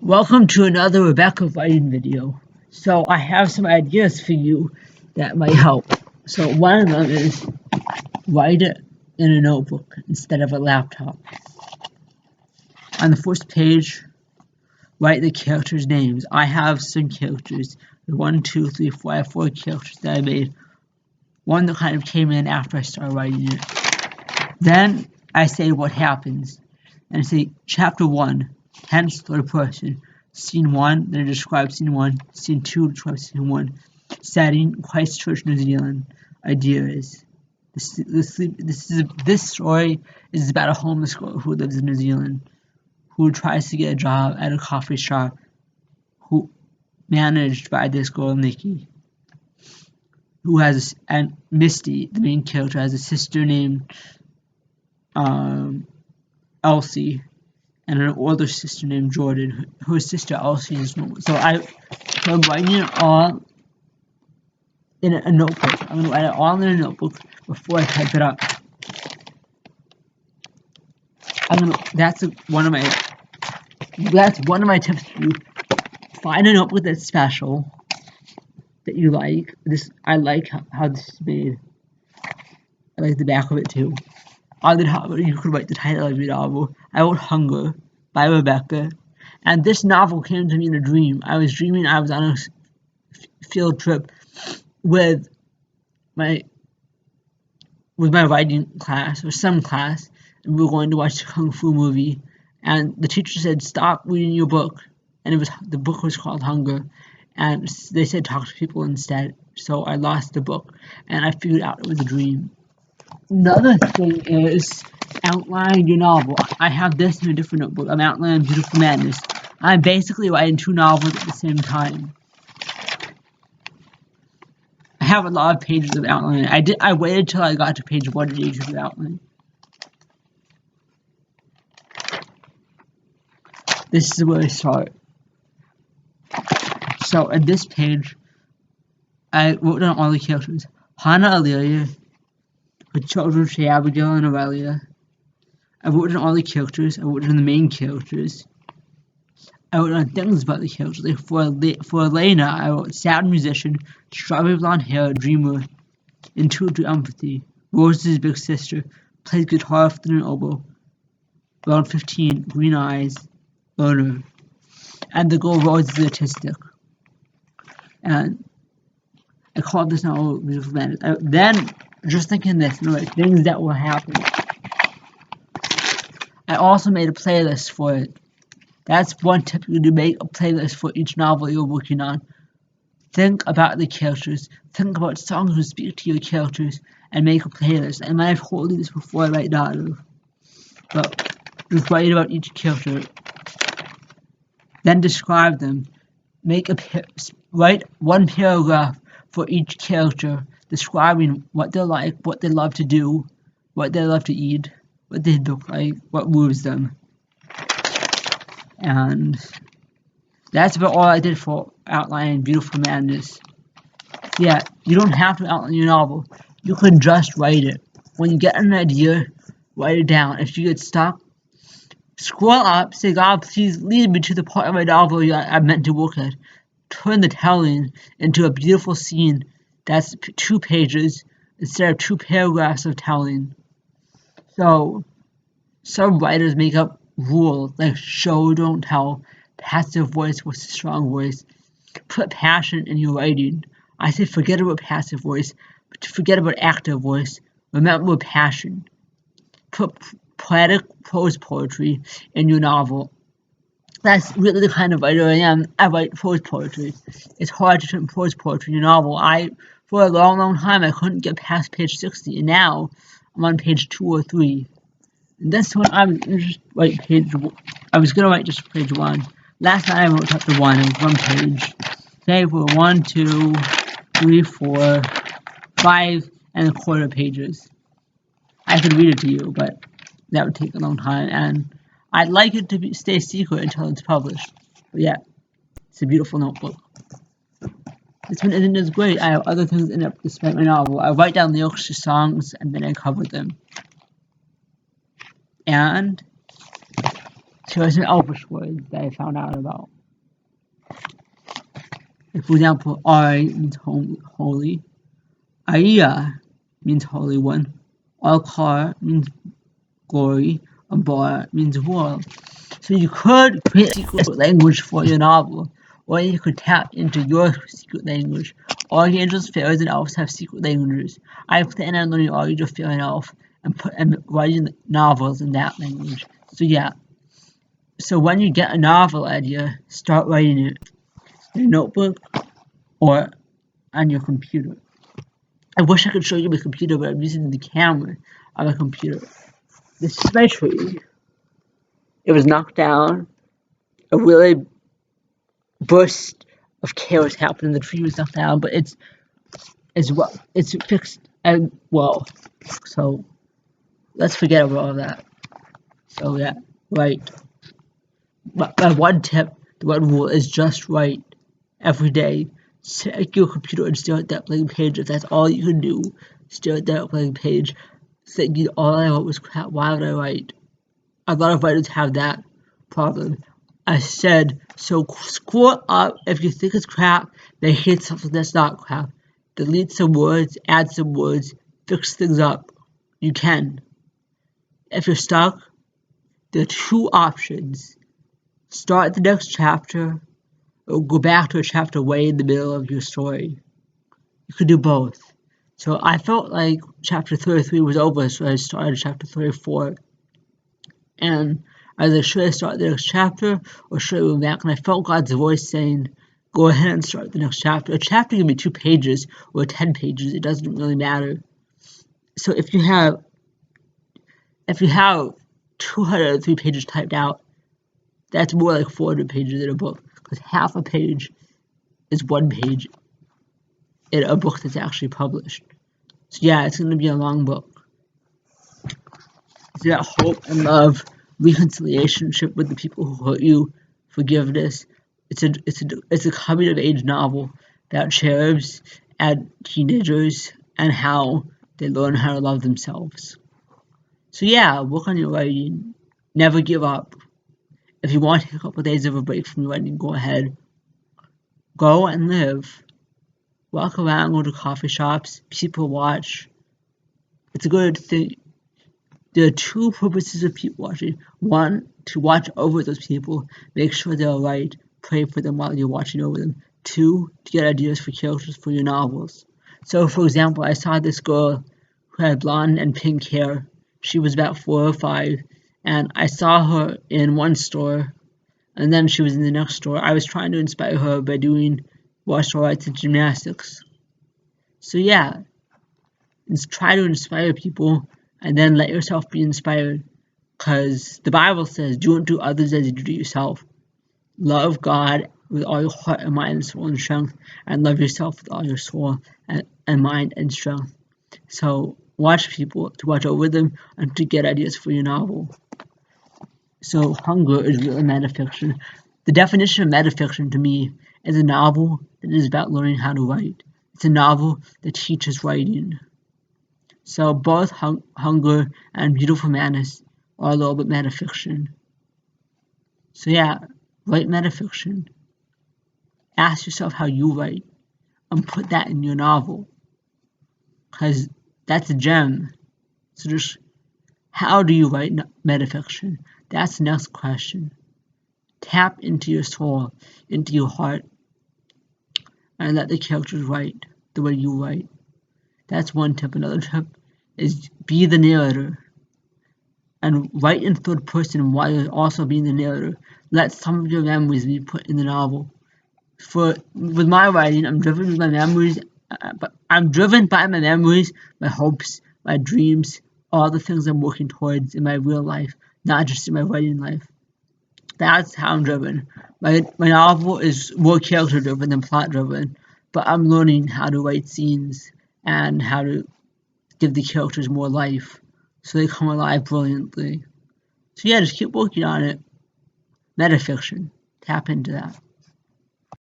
Welcome to another Rebecca writing video. So I have some ideas for you that might help. So one of them is write it in a notebook instead of a laptop. On the first page, write the characters' names. I have some characters. 1, 2, 3, 4. I have 4 characters that I made. One that kind of came in after I started writing it. Then I say what happens. And I say chapter 1, hence third person. Scene 1, then I describe scene 1. Scene 2 describes scene 1. Setting, Christchurch, New Zealand. Idea is this story is about a homeless girl who lives in New Zealand, who tries to get a job at a coffee shop, who managed by this girl Nikki, who has and Misty, the main character, has a sister named Elsie, and an older sister named Jordan. Her sister Elsie is normal. So I'm writing it all in a notebook. I'm gonna write it all in a notebook before I type it up. That's one of my tips for you. Find a notebook that's special, that you like. I like how this is made. I like the back of it too. On the top, you could write the title of your novel. I wrote Hunger by Rebecca, and this novel came to me in a dream. I was dreaming I was on a field trip with my writing class, or some class, and we were going to watch a kung fu movie, and the teacher said, stop reading your book, and the book was called Hunger, and they said talk to people instead. So I lost the book, and I figured out it was a dream. Another thing is outline your novel. I have this in a different notebook. I'm outlining Beautiful Madness. I'm basically writing 2 novels at the same time. I have a lot of pages of outline. I waited till I got to page 180 of outline. This is where I start. So at this page, I wrote down all the characters. Hannah Alelia, her children, Shay, Abigail, and Aurelia. I wrote down all the characters. I wrote down the main characters. I wrote down things about the characters. Like for Elena, I wrote sad musician, strawberry blonde hair, dreamer, intuitive empathy. Rose's big sister, plays guitar with an elbow. Around 15, green eyes, learner. And the girl Rose is autistic. And I called this novel Beautiful Madness. Then, just thinking this, things that will happen. I also made a playlist for it. That's one tip, you to make a playlist for each novel you're working on. Think about the characters. Think about songs that speak to your characters, and make a playlist. I might have told you this before I write down, but just write about each character. Then describe them. Write 1 paragraph for each character, describing what they're like, what they love to do, what they love to eat, what they look like, what moves them. And that's about all I did for outlining Beautiful Madness. Yeah, you don't have to outline your novel. You can just write it. When you get an idea, write it down. If you get stuck, scroll up, say, God, please lead me to the part of my novel I'm meant to work at. Turn the telling into a beautiful scene that's 2 pages instead of 2 paragraphs of telling. So, some writers make up rules like show, don't tell, passive voice versus strong voice. Put passion in your writing. I say forget about passive voice, but forget about active voice. Remember passion. Put poetic prose poetry in your novel. That's really the kind of writer I am. I write prose poetry. It's hard to turn prose poetry into a novel. For a long time, I couldn't get past page 60, and now I'm on page 2 or 3. And this one, I was gonna write just page 1. Last night I wrote chapter 1, it was 1 page. Today for 1, 2, 3, 4, 5 and a quarter pages. I could read it to you, but that would take a long time, and I'd like it to stay secret until it's published. But yeah, it's a beautiful notebook. This one isn't as great. I have other things in it despite my novel. I write down lyrics to songs, and then I cover them. And So there's some Elvish words that I found out about. For example, Ari means holy. Aya means holy one. Alkar means glory. Abar means world. So you could create a secret language for your novel, or you could tap into your secret language. All the angels, fairies, and elves have secret languages. I plan on learning all angel, fairy, and elf, and writing novels in that language. So yeah. So when you get a novel idea, start writing it in a notebook or on your computer. I wish I could show you my computer, but I'm using the camera of a computer. This is my tree. It was knocked down. A really burst of chaos happened. The tree was knocked down, but it's fixed and well. So let's forget about all that. So yeah, right. My one tip, the one rule is just write every day. Check your computer and stare at that blank page. If that's all you can do, stare at that blank page. Thinking all I wrote was crap. Why would I write? A lot of writers have that problem. I said, so screw it up. If you think it's crap, then hit something that's not crap. Delete some words, add some words, fix things up. You can. If you're stuck, there are two options. Start the next chapter, or go back to a chapter way in the middle of your story. You could do both. So I felt like chapter 33 was over, so I started chapter 34. And I was like, should I start the next chapter, or should I go back? And I felt God's voice saying, go ahead and start the next chapter. A chapter can be 2 pages or 10 pages. It doesn't really matter. So if you have 203 pages typed out, that's more like 400 pages in a book, because half a page is 1 page in a book that's actually published. So yeah, it's going to be a long book. It's about hope and love, reconciliation with the people who hurt you, forgiveness. It's a coming of age novel about cherubs and teenagers and how they learn how to love themselves. So yeah, work on your writing. Never give up. If you want to take a couple of days of a break from your writing, go ahead. Go and live. Walk around, go to coffee shops, people watch. It's a good thing. There are 2 purposes of people watching. 1, to watch over those people, make sure they're right, pray for them while you're watching over them. 2, to get ideas for characters for your novels. So, for example, I saw this girl who had blonde and pink hair. She was about 4 or 5, and I saw her in one store, and then she was in the next store. I was trying to inspire her by doing martial arts and gymnastics. So yeah, try to inspire people, and then let yourself be inspired, because the Bible says, do unto others as you do to yourself. Love God with all your heart and mind and soul and strength, and love yourself with all your soul and mind and strength. So watch people, to watch over them, and to get ideas for your novel. So Hunger is really metafiction. The definition of metafiction to me is a novel that is about learning how to write. It's a novel that teaches writing. So both Hunger and Beautiful Madness are a little bit metafiction. So yeah, write metafiction. Ask yourself how you write, and put that in your novel, because that's a gem. So just, how do you write metafiction? That's the next question. Tap into your soul, into your heart, and let the characters write the way you write. That's one tip. Another tip is be the narrator, and write in third person while you're also being the narrator. Let some of your memories be put in the novel. With my writing, I'm driven by my memories, my hopes, my dreams, all the things I'm working towards in my real life, not just in my writing life. That's how I'm driven. My novel is more character driven than plot driven, but I'm learning how to write scenes and how to give the characters more life so they come alive brilliantly. So yeah, just keep working on it. Metafiction. Tap into that.